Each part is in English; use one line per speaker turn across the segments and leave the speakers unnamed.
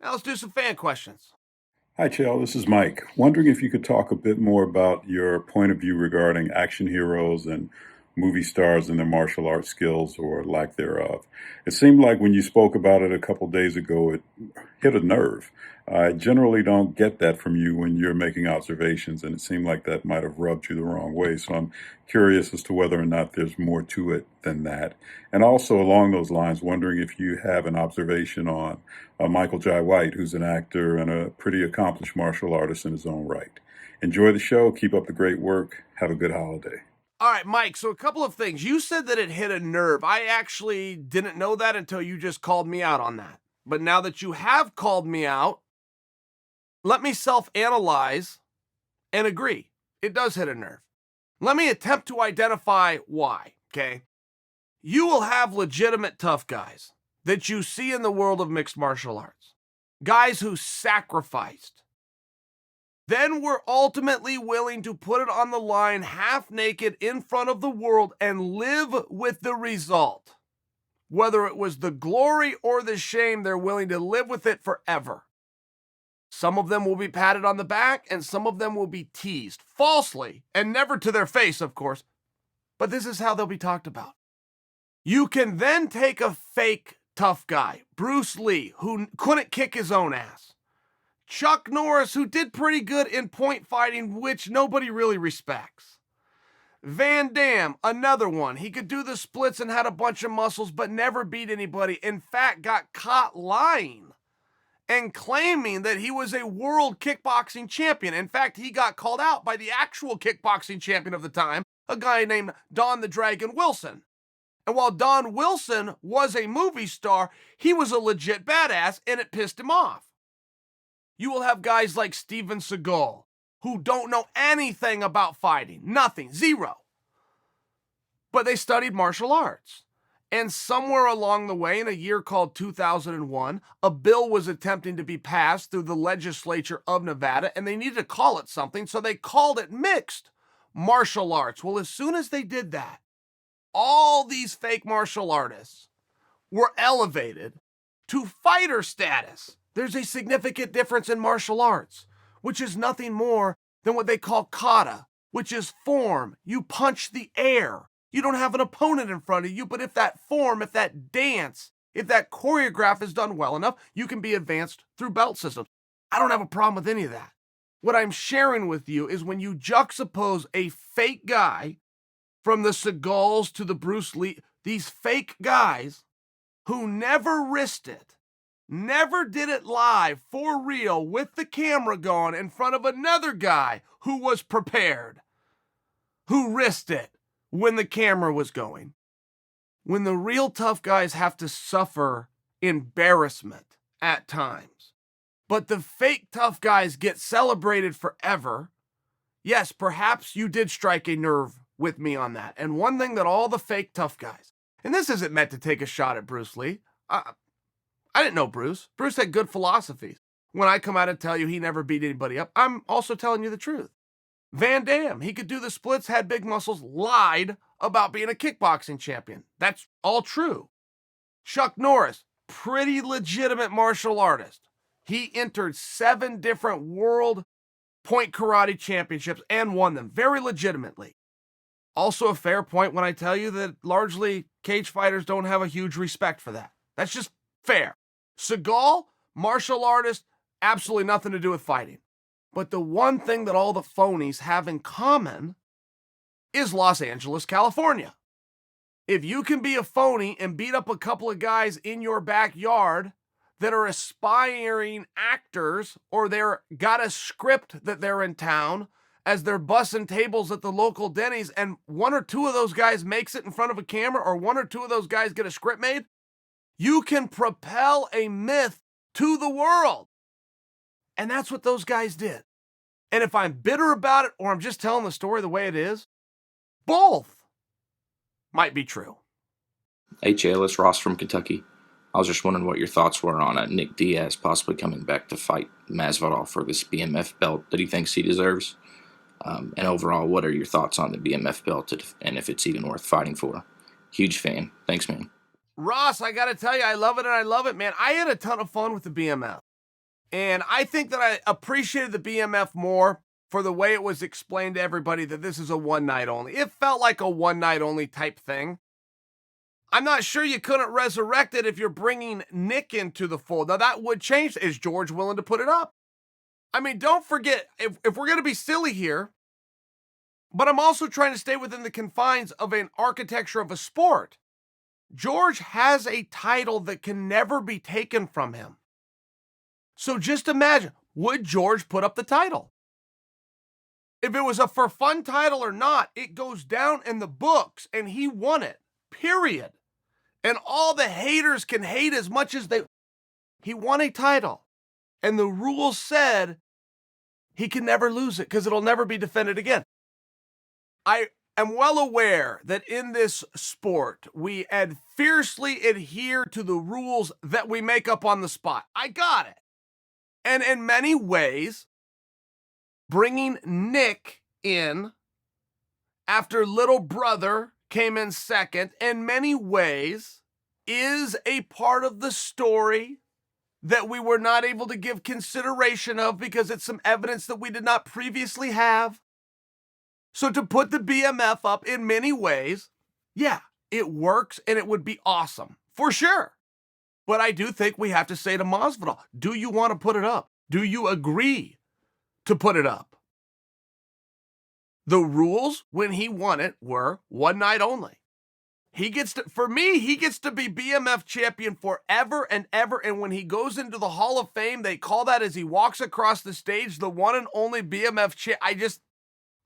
Now let's do some fan questions.
Hi, Chael. This is Mike. Wondering if you could talk a bit more about your point of view regarding action heroes and movie stars and their martial arts skills or lack thereof. It seemed like when you spoke about it a couple days ago, it hit a nerve. I generally don't get that from you when you're making observations, and it seemed like that might have rubbed you the wrong way. So I'm curious as to whether or not there's more to it than that. And also, along those lines, wondering if you have an observation on Michael Jai White, who's an actor and a pretty accomplished martial artist in his own right. Enjoy the show. Keep up the great work. Have a good holiday.
All right, Mike, so a couple of things. You said that it hit a nerve. I actually didn't know that until you just called me out on that. But now that you have called me out, let me self-analyze and agree. It does hit a nerve. Let me attempt to identify why, okay? You will have legitimate tough guys that you see in the world of mixed martial arts. Guys who sacrificed, then were ultimately willing to put it on the line half naked in front of the world and live with the result. Whether it was the glory or the shame, they're willing to live with it forever. Some of them will be patted on the back and some of them will be teased falsely and never to their face, of course. But this is how they'll be talked about. You can then take a fake tough guy, Bruce Lee, who couldn't kick his own ass. Chuck Norris, who did pretty good in point fighting, which nobody really respects. Van Damme, another one. He could do the splits and had a bunch of muscles, but never beat anybody. In fact, got caught lying and claiming that he was a world kickboxing champion. In fact, he got called out by the actual kickboxing champion of the time, a guy named Don the Dragon Wilson. And while Don Wilson was a movie star, he was a legit badass, and it pissed him off. You will have guys like Steven Seagal, who don't know anything about fighting. Nothing. Zero. But they studied martial arts. And somewhere along the way, in a year called 2001, a bill was attempting to be passed through the legislature of Nevada, and they needed to call it something, so they called it mixed martial arts. Well, as soon as they did that, all these fake martial artists were elevated to fighter status. There's a significant difference in martial arts, which is nothing more than what they call kata, which is form. You punch the air. You don't have an opponent in front of you, but if that form, if that dance, if that choreograph is done well enough, you can be advanced through belt systems. I don't have a problem with any of that. What I'm sharing with you is when you juxtapose a fake guy from the Seagals to the Bruce Lee, these fake guys who never risked it, never did it live for real with the camera going in front of another guy who was prepared, who risked it when the camera was going. When the real tough guys have to suffer embarrassment at times, but the fake tough guys get celebrated forever. Yes, perhaps you did strike a nerve with me on that. And one thing that all the fake tough guys, and this isn't meant to take a shot at Bruce Lee. I didn't know Bruce. Bruce had good philosophies. When I come out and tell you he never beat anybody up, I'm also telling you the truth. Van Damme, he could do the splits, had big muscles, lied about being a kickboxing champion. That's all true. Chuck Norris, pretty legitimate martial artist. He entered 7 different world point karate championships and won them very legitimately. Also a fair point when I tell you that largely cage fighters don't have a huge respect for that. That's just fair. Seagal, martial artist, absolutely nothing to do with fighting. But the one thing that all the phonies have in common is Los Angeles, California. If you can be a phony and beat up a couple of guys in your backyard that are aspiring actors, or they're got a script that they're in town as they're bussing tables at the local Denny's, and 1 or 2 of those guys makes it in front of a camera, or 1 or 2 of those guys get a script made, you can propel a myth to the world. And that's what those guys did. And if I'm bitter about it or I'm just telling the story the way it is, both might be true.
Hey, Chael, it's Ross from Kentucky. I was just wondering what your thoughts were on Nick Diaz possibly coming back to fight Masvidal for this BMF belt that he thinks he deserves. And overall, what are your thoughts on the BMF belt and if it's even worth fighting for? Huge fan. Thanks, man.
Ross, I got to tell you, I love it and I love it, man. I had a ton of fun with the BMF. And I think that I appreciated the BMF more for the way it was explained to everybody that this is a one night only. It felt like a one night only type thing. I'm not sure you couldn't resurrect it if you're bringing Nick into the fold. Now, that would change. Is George willing to put it up? I mean, don't forget, if we're going to be silly here, but I'm also trying to stay within the confines of an architecture of a sport. George has a title that can never be taken from him. So just imagine, would George put up the title? If it was a for fun title or not, it goes down in the books and he won it, period. And all the haters can hate as much as he won a title. And the rules said he can never lose it because it'll never be defended again. I am well aware that in this sport, we fiercely adhere to the rules that we make up on the spot. I got it. And in many ways, bringing Nick in after little brother came in second, in many ways, is a part of the story that we were not able to give consideration of because it's some evidence that we did not previously have. So to put the BMF up in many ways, yeah, it works and it would be awesome, for sure. But I do think we have to say to Masvidal, do you want to put it up? Do you agree to put it up? The rules when he won it were one night only. For me, he gets to be BMF champion forever and ever. And when he goes into the Hall of Fame, they call that as he walks across the stage, the one and only BMF champ.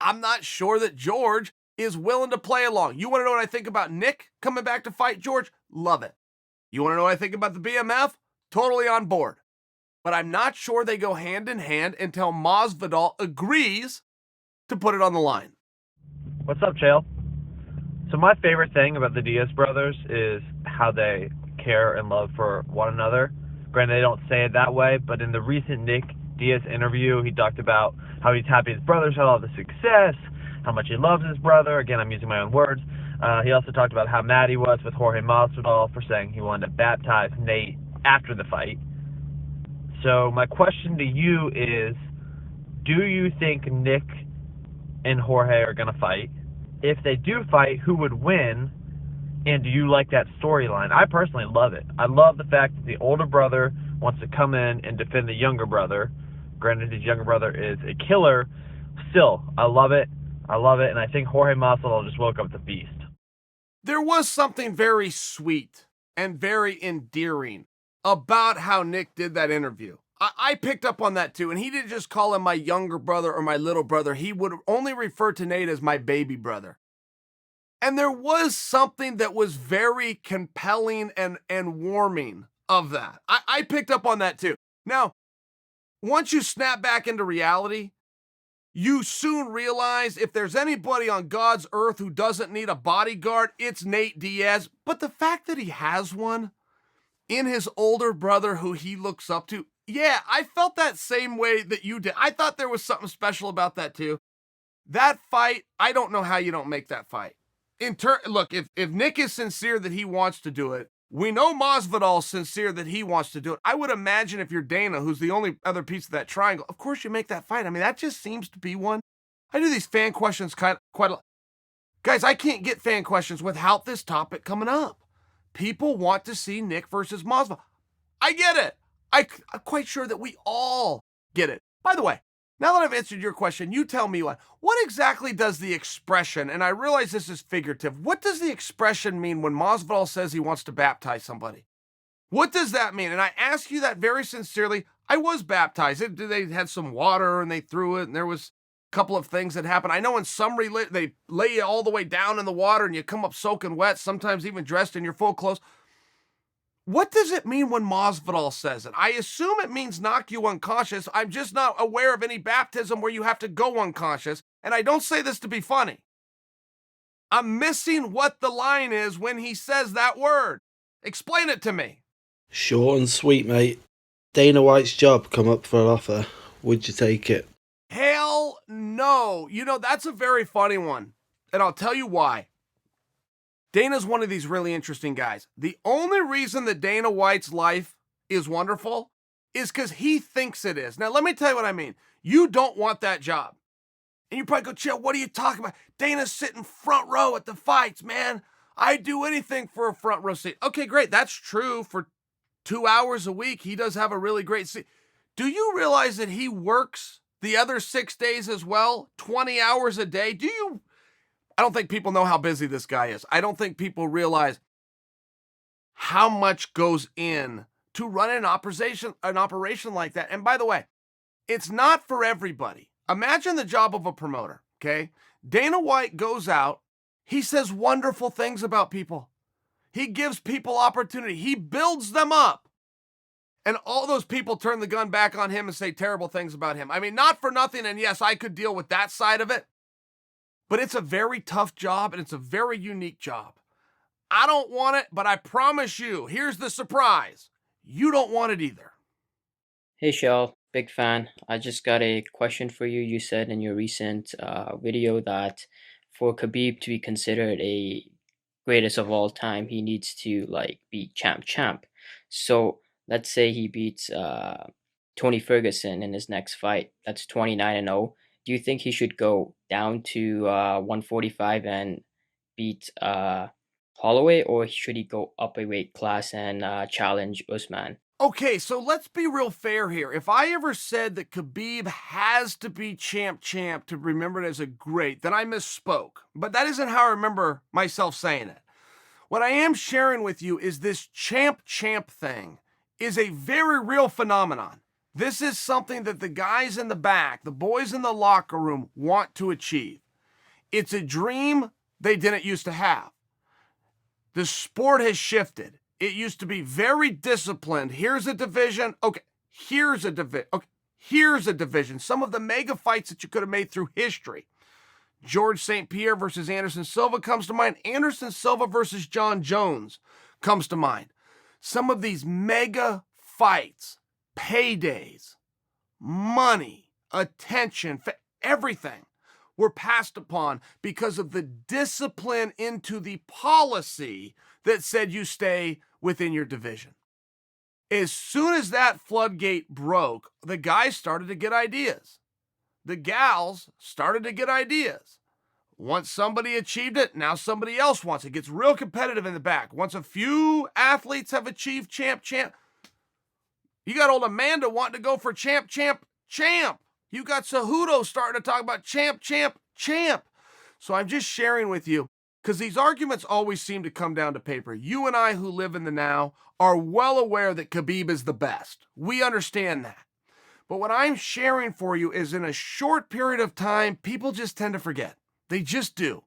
I'm not sure that George is willing to play along. You want to know what I think about Nick coming back to fight George? Love it. You want to know what I think about the BMF? Totally on board. But I'm not sure they go hand in hand until Masvidal agrees to put it on the line.
What's up, Chael? So my favorite thing about the Diaz brothers is how they care and love for one another. Granted, they don't say it that way, but in the recent Nick Diaz interview, he talked about how he's happy his brothers had all the success, how much he loves his brother. Again, I'm using my own words. He also talked about how mad he was with Jorge Masvidal for saying he wanted to baptize Nate after the fight. So my question to you is, do you think Nick and Jorge are going to fight? If they do fight, who would win? And do you like that storyline? I personally love it. I love the fact that the older brother wants to come in and defend the younger brother. Granted, his younger brother is a killer. Still, I love it. And I think Jorge Masvidal just woke up the beast.
There was something very sweet and very endearing about how Nick did that interview. I picked up on that too, and he didn't just call him my younger brother or my little brother. He would only refer to Nate as my baby brother. And there was something that was very compelling and warming of that. I picked up on that too. Now, once you snap back into reality, you soon realize if there's anybody on God's earth who doesn't need a bodyguard, it's Nate Diaz. But the fact that he has one in his older brother who he looks up to, yeah, I felt that same way that you did. I thought there was something special about that too. That fight, I don't know how you don't make that fight. Look, if Nick is sincere that he wants to do it, we know Masvidal's sincere that he wants to do it. I would imagine if you're Dana, who's the only other piece of that triangle, of course you make that fight. I mean, that just seems to be one. I do these fan questions quite a lot. Guys, I can't get fan questions without this topic coming up. People want to see Nick versus Masvidal. I get it. I'm quite sure that we all get it. By the way, now that I've answered your question, you tell me what exactly does the expression, and I realize this is figurative, what does the expression mean when Masvidal says he wants to baptize somebody? What does that mean? And I ask you that very sincerely. I was baptized. They had some water and they threw it, and there was a couple of things that happened. I know in some they lay you all the way down in the water and you come up soaking wet, sometimes even dressed in your full clothes. What does it mean when Masvidal says it? I assume it means knock you unconscious. I'm just not aware of any baptism where you have to go unconscious. And I don't say this to be funny. I'm missing what the line is when he says that word. Explain it to me.
Short and sweet, mate. Dana White's job come up for an offer. Would you take it?
Hell no. You know, that's a very funny one. And I'll tell you why. Dana's one of these really interesting guys. The only reason that Dana White's life is wonderful is because he thinks it is. Now, let me tell you what I mean. You don't want that job. And you probably go, Chael, what are you talking about? Dana's sitting front row at the fights, man. I'd do anything for a front row seat. Okay, great. That's true. For 2 hours a week, he does have a really great seat. Do you realize that he works the other 6 days as well? 20 hours a day? I don't think people know how busy this guy is. I don't think people realize how much goes in to run an operation like that. And by the way, it's not for everybody. Imagine the job of a promoter, okay? Dana White goes out. He says wonderful things about people. He gives people opportunity. He builds them up. And all those people turn the gun back on him and say terrible things about him. I mean, not for nothing. And yes, I could deal with that side of it. But it's a very tough job and it's a very unique job. I don't want it, but I promise you, here's the surprise. You don't want it either.
Hey Shell, big fan. I just got a question for you. You said in your recent video that for Khabib to be considered a greatest of all time, he needs to be champ. So let's say he beats Tony Ferguson in his next fight. That's 29-0. Do you think he should go down to 145 and beat Holloway, or should he go up a weight class and challenge Usman?
Okay, so let's be real fair here. If I ever said that Khabib has to be champ to remember it as a great, then I misspoke. But that isn't how I remember myself saying it. What I am sharing with you is this champ thing is a very real phenomenon. This is something that the guys in the back, the boys in the locker room want to achieve. It's a dream they didn't used to have. The sport has shifted. It used to be very disciplined. Here's a division. Okay, here's a division. Okay, here's a division. Some of the mega fights that you could have made through history. George St. Pierre versus Anderson Silva comes to mind. Anderson Silva versus John Jones comes to mind. Some of these mega fights, paydays, money, attention, everything were passed upon because of the discipline into the policy that said you stay within your division. As soon as that floodgate broke, the guys started to get ideas. The gals started to get ideas. Once somebody achieved it, now somebody else wants it. It gets real competitive in the back. Once a few athletes have achieved champ, you got old Amanda wanting to go for champ. You got Cejudo starting to talk about champ. So I'm just sharing with you, because these arguments always seem to come down to paper. You and I who live in the now are well aware that Khabib is the best. We understand that. But what I'm sharing for you is in a short period of time, people just tend to forget. They just do.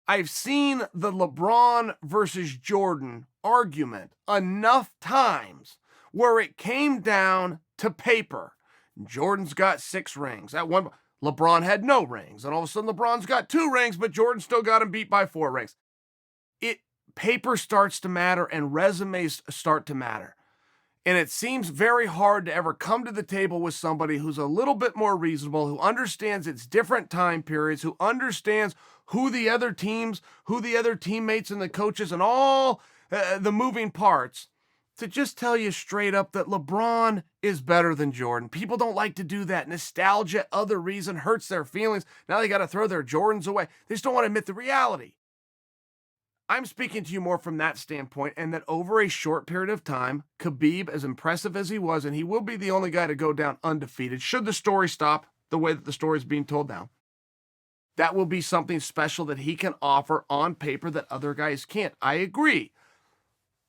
I've seen the LeBron versus Jordan argument enough times where it came down to paper. Jordan's got 6 rings. At one, LeBron had no rings. And all of a sudden, LeBron's got 2 rings, but Jordan still got him beat by 4 rings. Paper starts to matter and resumes start to matter. And it seems very hard to ever come to the table with somebody who's a little bit more reasonable, who understands its different time periods, who understands who the other teams, who the other teammates and the coaches and all the moving parts, to just tell you straight up that LeBron is better than Jordan. People don't like to do that. Nostalgia, other reason, hurts their feelings. Now they got to throw their Jordans away. They just don't want to admit the reality. I'm speaking to you more from that standpoint, and that over a short period of time, Khabib, as impressive as he was, and he will be the only guy to go down undefeated, should the story stop the way that the story is being told now, that will be something special that he can offer on paper that other guys can't. I agree.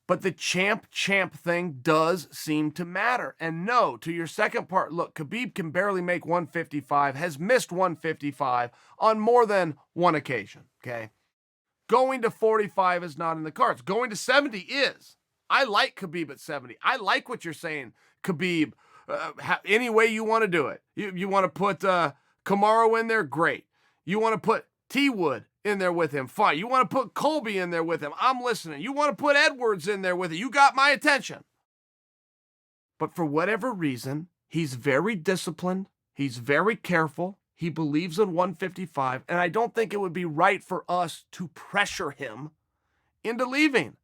But the champ thing does seem to matter. And no, to your second part, look, Khabib can barely make 155, has missed 155 on more than one occasion, okay? Going to 45 is not in the cards. Going to 70 is. I like Khabib at 70. I like what you're saying, Khabib. Any way you want to do it. You want to put Kamaru in there? Great. You want to put T. Wood in there with him? Fine. You want to put Colby in there with him? I'm listening. You want to put Edwards in there with it? You got my attention. But for whatever reason, he's very disciplined. He's very careful. He believes in 155, and I don't think it would be right for us to pressure him into leaving.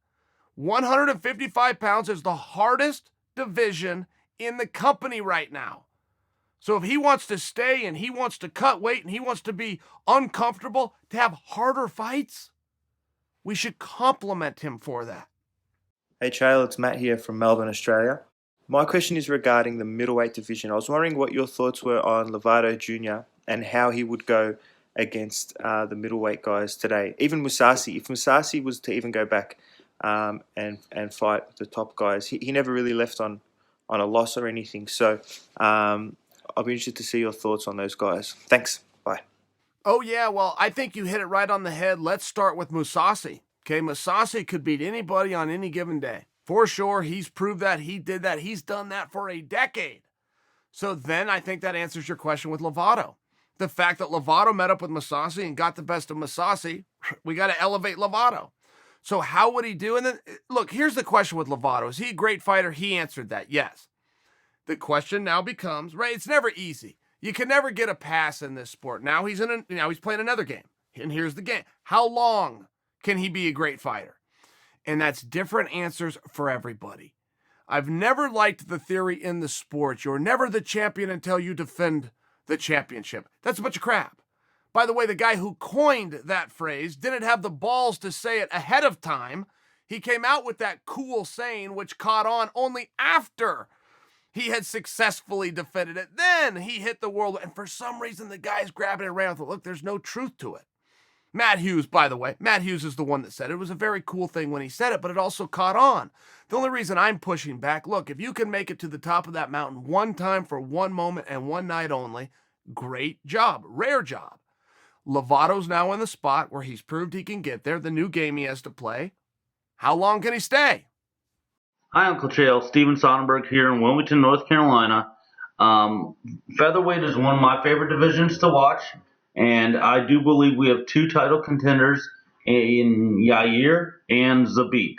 155 pounds is the hardest division in the company right now. So if he wants to stay and he wants to cut weight and he wants to be uncomfortable, to have harder fights, we should compliment him for that.
Hey Chael, it's Matt here from Melbourne, Australia. My question is regarding the middleweight division. I was wondering what your thoughts were on Lovato Jr. and how he would go against the middleweight guys today. Even Mousasi. If Mousasi was to even go back and fight the top guys, he never really left on a loss or anything. So I'll be interested to see your thoughts on those guys. Thanks. Bye.
Oh, yeah, well, I think you hit it right on the head. Let's start with Mousasi. Okay, Mousasi could beat anybody on any given day. For sure, he's proved that. He did that. He's done that for a decade. So then I think that answers your question with Lovato. The fact that Lovato met up with Mousasi and got the best of Mousasi, we got to elevate Lovato. So how would he do? And then, look, here's the question with Lovato. Is he a great fighter? He answered that, yes. The question now becomes, right, it's never easy. You can never get a pass in this sport. Now he's playing another game. And here's the game. How long can he be a great fighter? And that's different answers for everybody. I've never liked the theory in the sport, you're never the champion until you defend the championship. That's a bunch of crap. By the way, the guy who coined that phrase didn't have the balls to say it ahead of time. He came out with that cool saying, which caught on only after he had successfully defended it. Then he hit the world, and for some reason, the guy's grabbing it around with, look, there's no truth to it. Matt Hughes, by the way, Matt Hughes is the one that said it. It was a very cool thing when he said it, but it also caught on. The only reason I'm pushing back, look, if you can make it to the top of that mountain one time for one moment and one night only, great job, rare job. Lovato's now in the spot where he's proved he can get there, the new game he has to play. How long can he stay?
Hi, Uncle Chael. Steven Sonnenberg here in Wilmington, North Carolina. Featherweight is one of my favorite divisions to watch, and I do believe we have two title contenders in Yair and Zabit.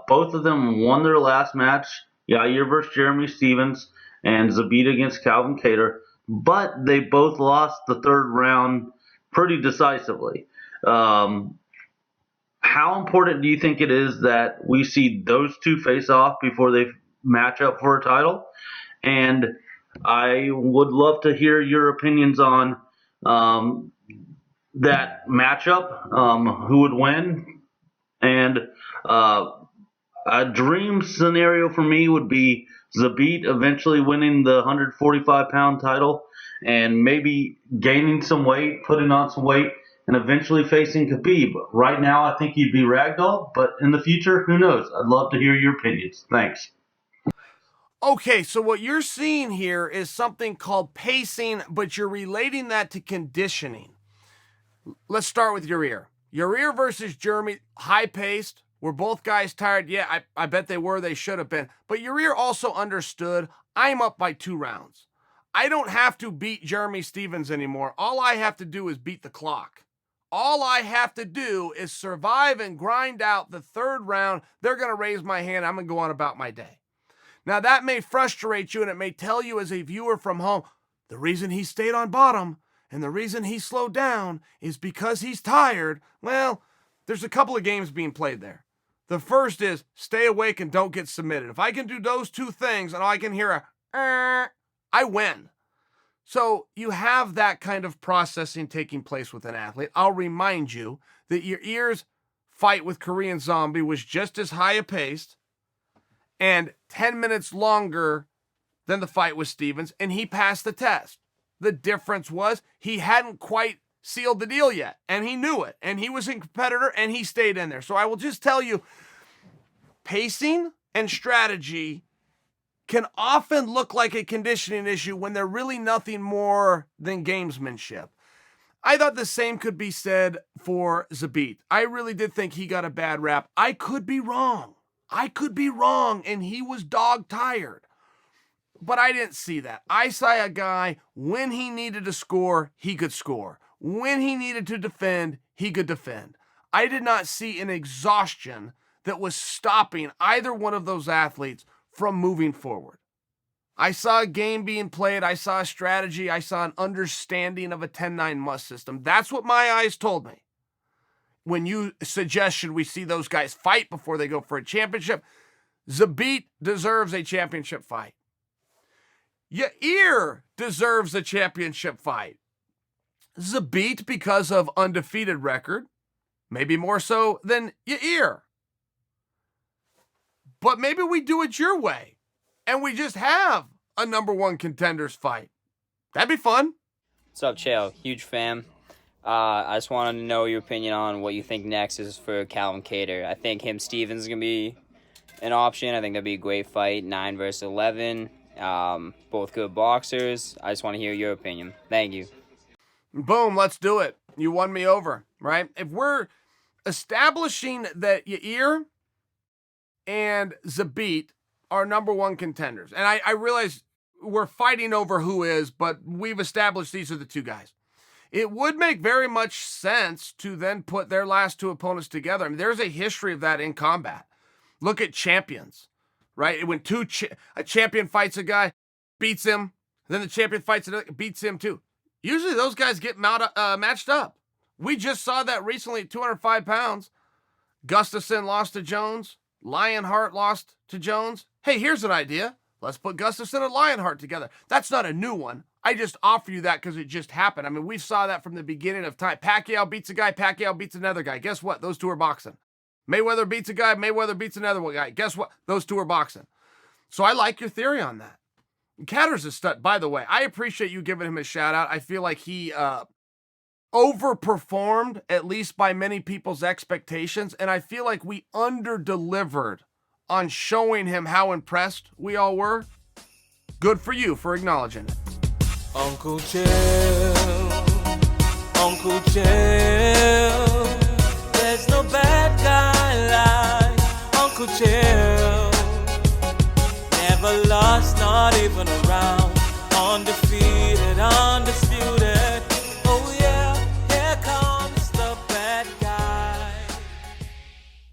Both of them won their last match, Yair versus Jeremy Stevens and Zabit against Calvin Kattar, but they both lost the third round pretty decisively. How important do you think it is that we see those two face off before they match up for a title? And I would love to hear your opinions on that matchup, who would win. And a dream scenario for me would be Zabit eventually winning the 145-pound title and maybe gaining some weight, putting on some weight, and eventually facing Khabib. Right now, I think he'd be ragdoll, but in the future, who knows? I'd love to hear your opinions. Thanks.
Okay, so what you're seeing here is something called pacing, but you're relating that to conditioning. Let's start with Yair. Yair versus Jeremy, high-paced. Were both guys tired? Yeah, I bet they were. They should have been. But Yair also understood, I'm up by 2 rounds. I don't have to beat Jeremy Stevens anymore. All I have to do is beat the clock. All I have to do is survive and grind out the third round. They're going to raise my hand. I'm going to go on about my day. Now, that may frustrate you, and it may tell you as a viewer from home, the reason he stayed on bottom and the reason he slowed down is because he's tired. Well, there's a couple of games being played there. The first is stay awake and don't get submitted. If I can do those two things and I can hear a, I win. So you have that kind of processing taking place with an athlete. I'll remind you that Yair's fight with Korean Zombie was just as high a paced and 10 minutes longer than the fight with Stevens, and he passed the test. The difference was he hadn't quite sealed the deal yet, and he knew it, and he was a competitor, and he stayed in there. So I will just tell you, pacing and strategy can often look like a conditioning issue when they're really nothing more than gamesmanship. I thought the same could be said for Zabit. I really did think he got a bad rap. I could be wrong. And he was dog tired. But I didn't see that. I saw a guy, when he needed to score, he could score. When he needed to defend, he could defend. I did not see an exhaustion that was stopping either one of those athletes from moving forward. I saw a game being played. I saw a strategy. I saw an understanding of a 10-9 must system. That's what my eyes told me. When you suggest, should we see those guys fight before they go for a championship? Zabit deserves a championship fight. Yair deserves a championship fight. Zabit because of undefeated record, maybe more so than Yair. But maybe we do it your way, and we just have a number one contenders fight. That'd be fun.
What's up, Chael? Huge fan. I just wanted to know your opinion on what you think next is for Calvin Kattar. I think him Stevens is going to be an option. I think that'd be a great fight, 9 versus 11. Both good boxers. I just want to hear your opinion. Thank you.
Boom, let's do it. You won me over, right? If we're establishing that Yair and Zabit are number one contenders, and I realize we're fighting over who is, but we've established these are the two guys. It would make very much sense to then put their last two opponents together. I mean, there's a history of that in combat. Look at champions, right? When a champion fights a guy, beats him, then the champion fights another, beats him too. Usually those guys get matched up. We just saw that recently at 205 pounds. Gustafsson lost to Jones. Lionheart lost to Jones. Hey, here's an idea. Let's put Gustafsson and Lionheart together. That's not a new one. I just offer you that because it just happened. I mean, we saw that from the beginning of time. Pacquiao beats a guy, Pacquiao beats another guy. Guess what? Those two are boxing. Mayweather beats a guy, Mayweather beats another guy. Guess what? Those two are boxing. So I like your theory on that. Kattar's a stud. By the way, I appreciate you giving him a shout out. I feel like he overperformed, at least by many people's expectations. And I feel like we under-delivered on showing him how impressed we all were. Good for you for acknowledging it.
Uncle Chael, Uncle Chael, there's no bad guy like Uncle Chael. Never lost, not even around.